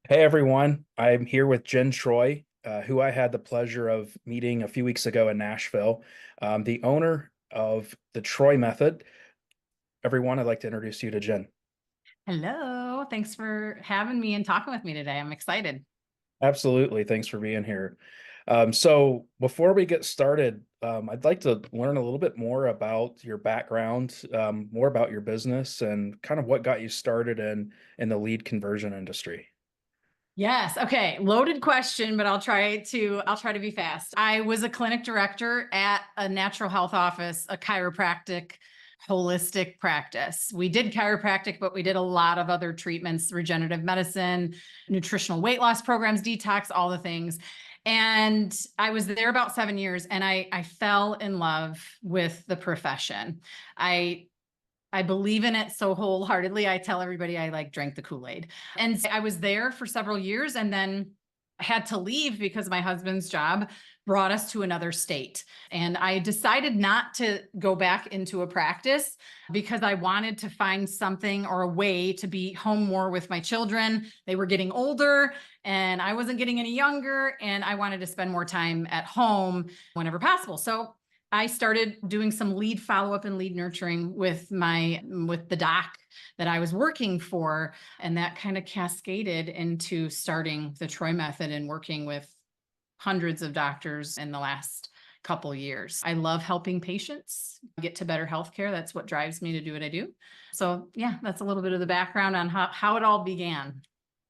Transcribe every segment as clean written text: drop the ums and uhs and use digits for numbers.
Hey everyone, I'm here with Jen Troy, who I had the pleasure of meeting a few weeks ago in Nashville, the owner of the Troy Method. Everyone, I'd like to introduce you to Jen. Hello. Thanks for having me and talking with me today. I'm excited. Absolutely, thanks for being here. So before we get started, I'd like to learn a little bit more about your background, more about your business, and kind of what got you started in the lead conversion industry. Yes. Okay. Loaded question, but I'll try to be fast. I was a clinic director at a natural health office, a chiropractic holistic practice. We did chiropractic, but we did a lot of other treatments, regenerative medicine, nutritional weight loss programs, detox, all the things. And I was there about 7 years and I fell in love with the profession. I I believe in it so wholeheartedly. I tell everybody I like drank the Kool-Aid. And I was there for several years and then had to leave because my husband's job brought us to another state. And I decided not to go back into a practice because I wanted to find something or a way to be home more with my children. They were getting older and I wasn't getting any younger, and I wanted to spend more time at home whenever possible. So I started doing some lead follow-up and lead nurturing with the doc that I was working for. And that kind of cascaded into starting the Troy method and working with hundreds of doctors in the last couple years. I love helping patients get to better healthcare. That's what drives me to do what I do. So yeah, that's a little bit of the background on how it all began.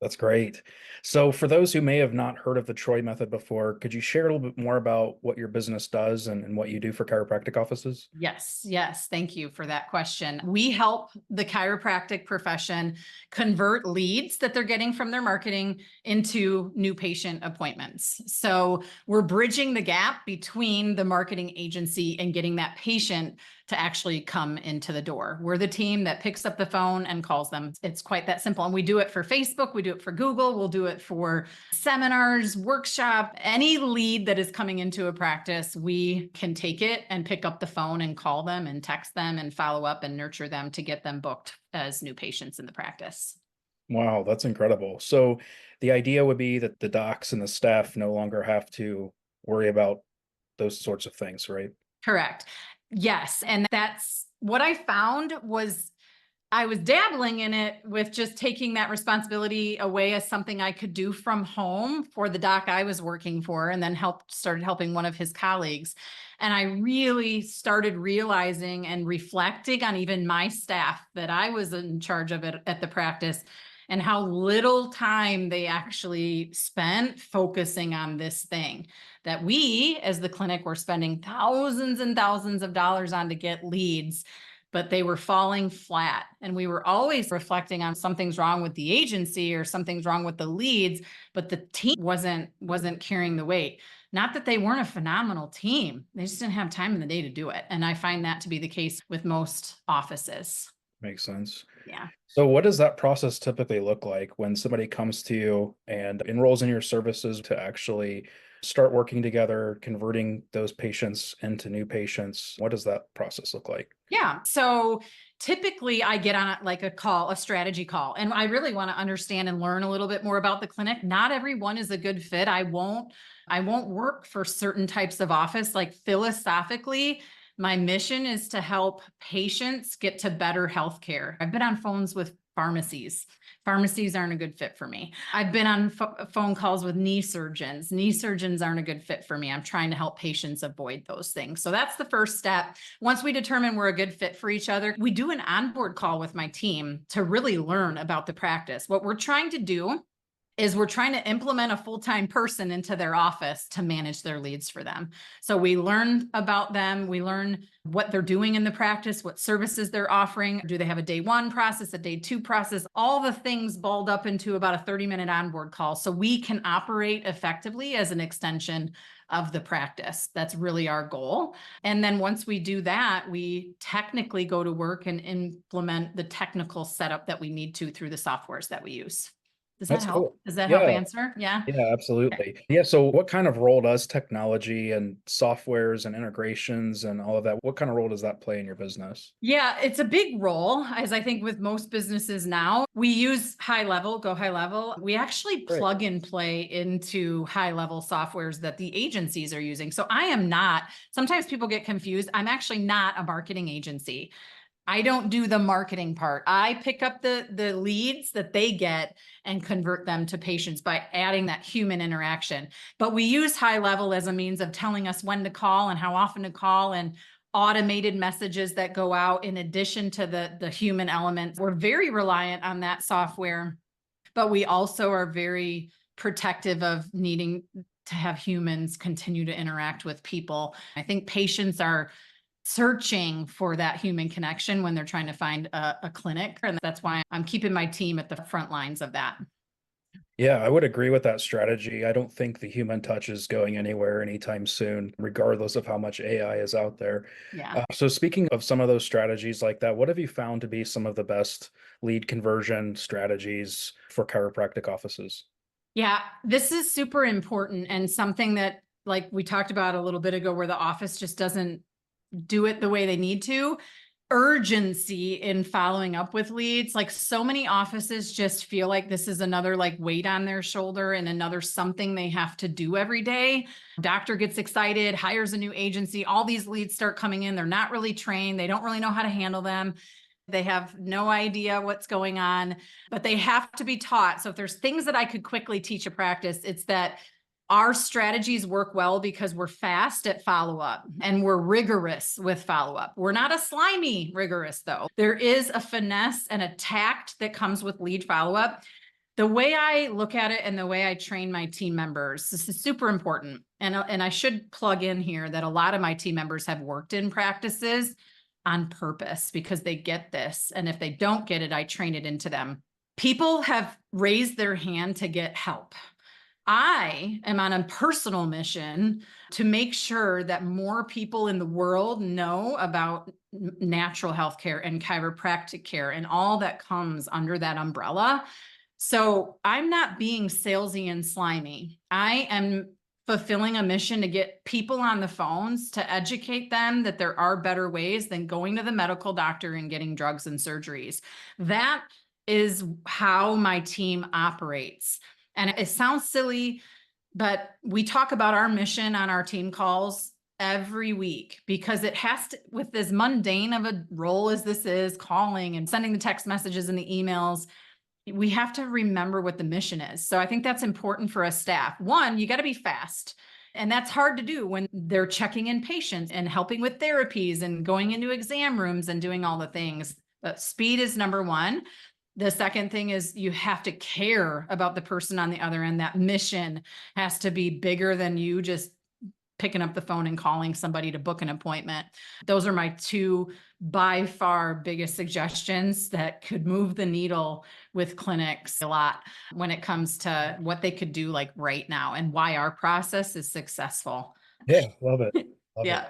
That's great. So, for those who may have not heard of the Troy method before, could you share a little bit more about what your business does and what you do for chiropractic offices? Yes, yes. Thank you for that question. We help the chiropractic profession convert leads that they're getting from their marketing into new patient appointments. So we're bridging the gap between the marketing agency and getting that patient to actually come into the door. We're the team that picks up the phone and calls them. It's quite that simple. And we do it for Facebook, we do it for Google, we'll do it for seminars, workshop, any lead that is coming into a practice, we can take it and pick up the phone and call them and text them and follow up and nurture them to get them booked as new patients in the practice. Wow, that's incredible. So, the idea would be that the docs and the staff no longer have to worry about those sorts of things, right? Correct. Yes. And that's what I found was I was dabbling in it with just taking that responsibility away as something I could do from home for the doc I was working for, and then started helping one of his colleagues. And I really started realizing and reflecting on even my staff that I was in charge of it at the practice and how little time they actually spent focusing on this thing that we as the clinic were spending thousands and thousands of dollars on to get leads, but they were falling flat. And we were always reflecting on something's wrong with the agency or something's wrong with the leads, but the team wasn't carrying the weight. Not that they weren't a phenomenal team. They just didn't have time in the day to do it. And I find that to be the case with most offices. Makes sense. Yeah. So, what does that process typically look like when somebody comes to you and enrolls in your services to actually start working together, converting those patients into new patients? What does that process look like? Yeah. So typically I get on like a call, a strategy call, and I really want to understand and learn a little bit more about the clinic. Not everyone is a good fit. I won't work for certain types of office. Like philosophically, my mission is to help patients get to better healthcare. I've been on phones with pharmacies. Pharmacies aren't a good fit for me. I've been on phone calls with knee surgeons. Knee surgeons aren't a good fit for me. I'm trying to help patients avoid those things. So that's the first step. Once we determine we're a good fit for each other, we do an onboard call with my team to really learn about the practice. What we're trying to do is we're trying to implement a full-time person into their office to manage their leads for them. So we learn about them, we learn what they're doing in the practice, what services they're offering. Do they have a day one process, a day two process? All the things balled up into about a 30-minute onboard call so we can operate effectively as an extension of the practice. That's really our goal. And then once we do that, we technically go to work and implement the technical setup that we need to through the softwares that we use. Does that That's help? cool. Does that help Yeah. answer? Yeah. Yeah, absolutely. Yeah. So what kind of role does technology and softwares and integrations and all of that, what kind of role does that play in your business? Yeah, it's a big role, as I think with most businesses now. We use high level, go high level. We actually Great. plug and play into high level softwares that the agencies are using. So I am not, sometimes people get confused. I'm actually not a marketing agency. I don't do the marketing part. I pick up the leads that they get and convert them to patients by adding that human interaction. But we use high level as a means of telling us when to call and how often to call, and automated messages that go out in addition to the human element. We're very reliant on that software, but we also are very protective of needing to have humans continue to interact with people. I think patients are searching for that human connection when they're trying to find a clinic. And that's why I'm keeping my team at the front lines of that. Yeah, I would agree with that strategy. I don't think the human touch is going anywhere anytime soon, regardless of how much AI is out there. Yeah. So, speaking of some of those strategies like that, what have you found to be some of the best lead conversion strategies for chiropractic offices? Yeah. This is super important and something that, like we talked about a little bit ago, where the office just doesn't do it the way they need to. Urgency in following up with leads. Like, so many offices just feel like this is another like weight on their shoulder and another something they have to do every day. Doctor gets excited, hires a new agency, all these leads start coming in. They're not really trained. They don't really know how to handle them. They have no idea what's going on, but they have to be taught. So if there's things that I could quickly teach a practice, it's that our strategies work well because we're fast at follow-up and we're rigorous with follow-up. We're not a slimy rigorous though. There is a finesse and a tact that comes with lead follow-up. The way I look at it and the way I train my team members, this is super important. And I should plug in here that a lot of my team members have worked in practices on purpose because they get this. And if they don't get it, I train it into them. People have raised their hand to get help. I am on a personal mission to make sure that more people in the world know about natural health care and chiropractic care and all that comes under that umbrella. So I'm not being salesy and slimy. I am fulfilling a mission to get people on the phones to educate them that there are better ways than going to the medical doctor and getting drugs and surgeries. That is how my team operates. And it sounds silly, but we talk about our mission on our team calls every week because it has to, with as mundane of a role as this is, calling and sending the text messages and the emails, we have to remember what the mission is. So I think that's important for us staff. One, you got to be fast. And that's hard to do when they're checking in patients and helping with therapies and going into exam rooms and doing all the things. But speed is number one. The second thing is you have to care about the person on the other end. That mission has to be bigger than you just picking up the phone and calling somebody to book an appointment. Those are my two by far biggest suggestions that could move the needle with clinics a lot when it comes to what they could do like right now and why our process is successful. Yeah, love it. Love it. Yeah.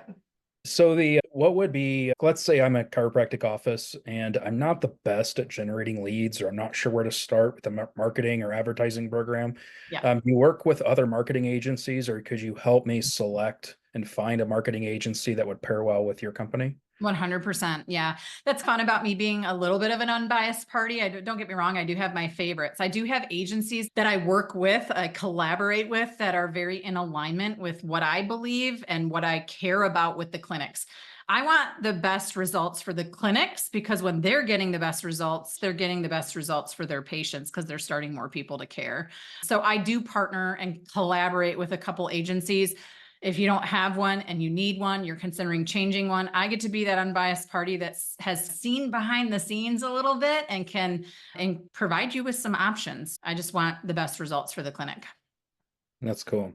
So the what would be, let's say I'm a chiropractic office and I'm not the best at generating leads, or I'm not sure where to start with the marketing or advertising program. Yeah. You work with other marketing agencies, or could you help me select and find a marketing agency that would pair well with your company? 100%. Yeah. That's fun about me being a little bit of an unbiased party. Don't get me wrong. I do have my favorites. I do have agencies that I work with, I collaborate with, that are very in alignment with what I believe and what I care about with the clinics. I want the best results for the clinics because when they're getting the best results, they're getting the best results for their patients because they're starting more people to care. So I do partner and collaborate with a couple agencies. If you don't have one and you need one, you're considering changing one, I get to be that unbiased party that has seen behind the scenes a little bit and can provide you with some options. I just want the best results for the clinic. That's cool.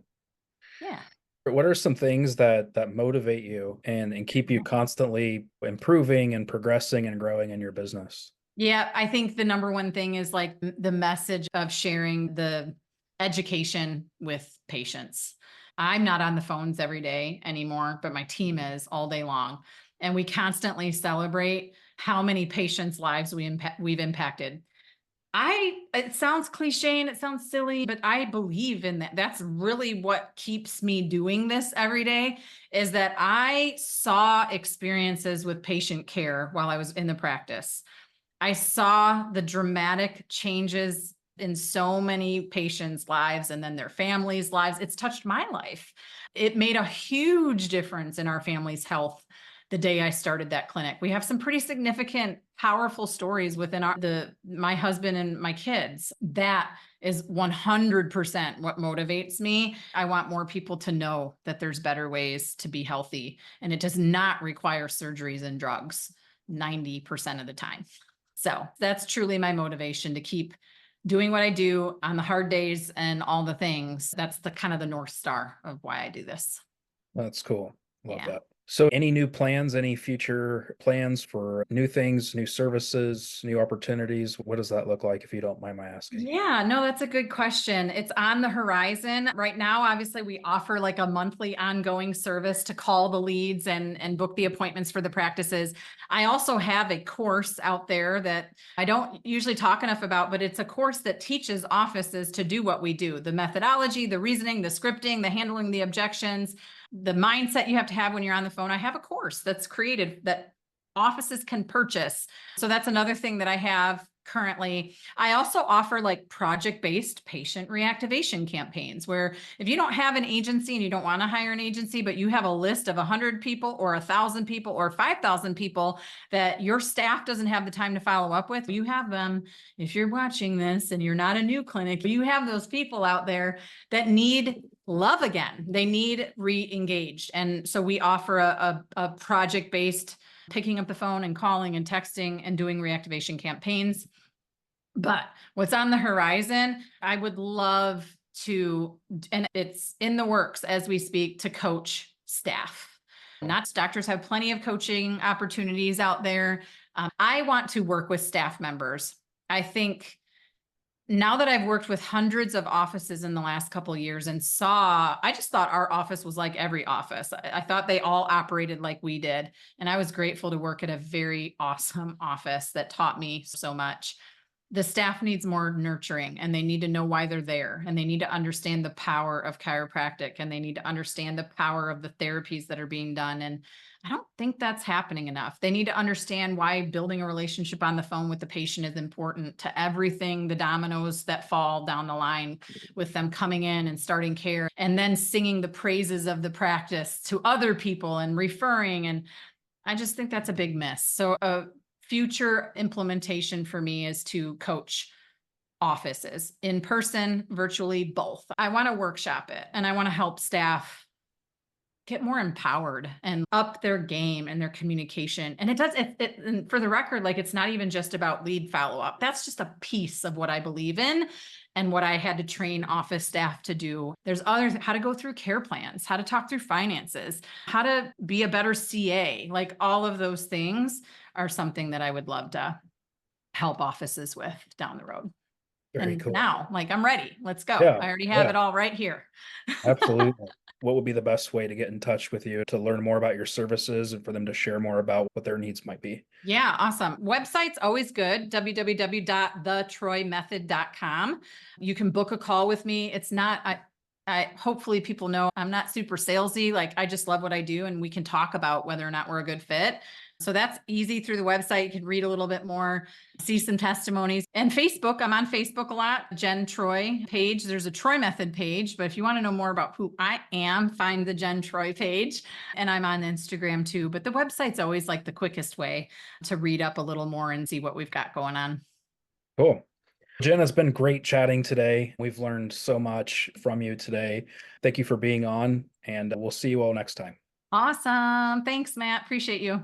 Yeah. What are some things that motivate you and keep you constantly improving and progressing and growing in your business? Yeah, I think the number one thing is like the message of sharing the education with patients. I'm not on the phones every day anymore, but my team is all day long. And we constantly celebrate how many patients' lives we've impacted. It sounds cliche and it sounds silly, but I believe in that. That's really what keeps me doing this every day, is that I saw experiences with patient care while I was in the practice. I saw the dramatic changes in so many patients' lives and then their families' lives. It's touched my life. It made a huge difference in our family's health the day I started that clinic. We have some pretty significant, powerful stories within my husband and my kids. That is 100% what motivates me. I want more people to know that there's better ways to be healthy, and it does not require surgeries and drugs 90% of the time. So that's truly my motivation, to keep doing what I do on the hard days and all the things. That's the kind of the North Star of why I do this. That's cool. Love Yeah. that. So any new plans, any future plans for new things, new services, new opportunities? What does that look like, if you don't mind my asking? Yeah, no, that's a good question. It's on the horizon. Right now, obviously, we offer like a monthly ongoing service to call the leads and book the appointments for the practices. I also have a course out there that I don't usually talk enough about, but it's a course that teaches offices to do what we do: the methodology, the reasoning, the scripting, the handling the objections, the mindset you have to have when you're on the phone. I have a course that's created that offices can purchase. So that's another thing that I have currently. I also offer like project-based patient reactivation campaigns, where if you don't have an agency and you don't want to hire an agency, but you have a list of 100 people or 1,000 people or 5,000 people that your staff doesn't have the time to follow up with, you have them. If you're watching this and you're not a new clinic, you have those people out there that need love again. They need re-engaged. And so we offer a project-based, picking up the phone and calling and texting and doing reactivation campaigns. But what's on the horizon, I would love to, and it's in the works as we speak, to coach staff. Not doctors have plenty of coaching opportunities out there. I want to work with staff members. I think now that I've worked with hundreds of offices in the last couple of years and I just thought our office was like every office. I thought they all operated like we did. And I was grateful to work at a very awesome office that taught me so much. The staff needs more nurturing, and they need to know why they're there, and they need to understand the power of chiropractic, and they need to understand the power of the therapies that are being done. And I don't think that's happening enough. They need to understand why building a relationship on the phone with the patient is important to everything, the dominoes that fall down the line with them coming in and starting care, and then singing the praises of the practice to other people and referring. And I just think that's a big miss. So a future implementation for me is to coach offices in person, virtually, both. I want to workshop it, and I want to help staff get more empowered and up their game and their communication. And and for the record, like, it's not even just about lead follow-up. That's just a piece of what I believe in and what I had to train office staff to do. There's how to go through care plans, how to talk through finances, how to be a better CA. Like, all of those things are something that I would love to help offices with down the road. Very And cool. now, like, I'm ready. Let's go. Yeah, I already have yeah, it all right here. absolutely. What would be the best way to get in touch with you to learn more about your services and for them to share more about what their needs might be? Yeah, awesome. Website's always good. www.thetroymethod.com. You can book a call with me. It's not, hopefully people know I'm not super salesy. Like, I just love what I do, and we can talk about whether or not we're a good fit. So that's easy through the website. You can read a little bit more, see some testimonies. And Facebook, I'm on Facebook a lot. Jenn Troy page. There's a Troy Method page, but if you want to know more about who I am, find the Jenn Troy page. And I'm on Instagram too. But the website's always like the quickest way to read up a little more and see what we've got going on. Cool. Jen, it's been great chatting today. We've learned so much from you today. Thank you for being on, and we'll see you all next time. Awesome. Thanks, Matt. Appreciate you.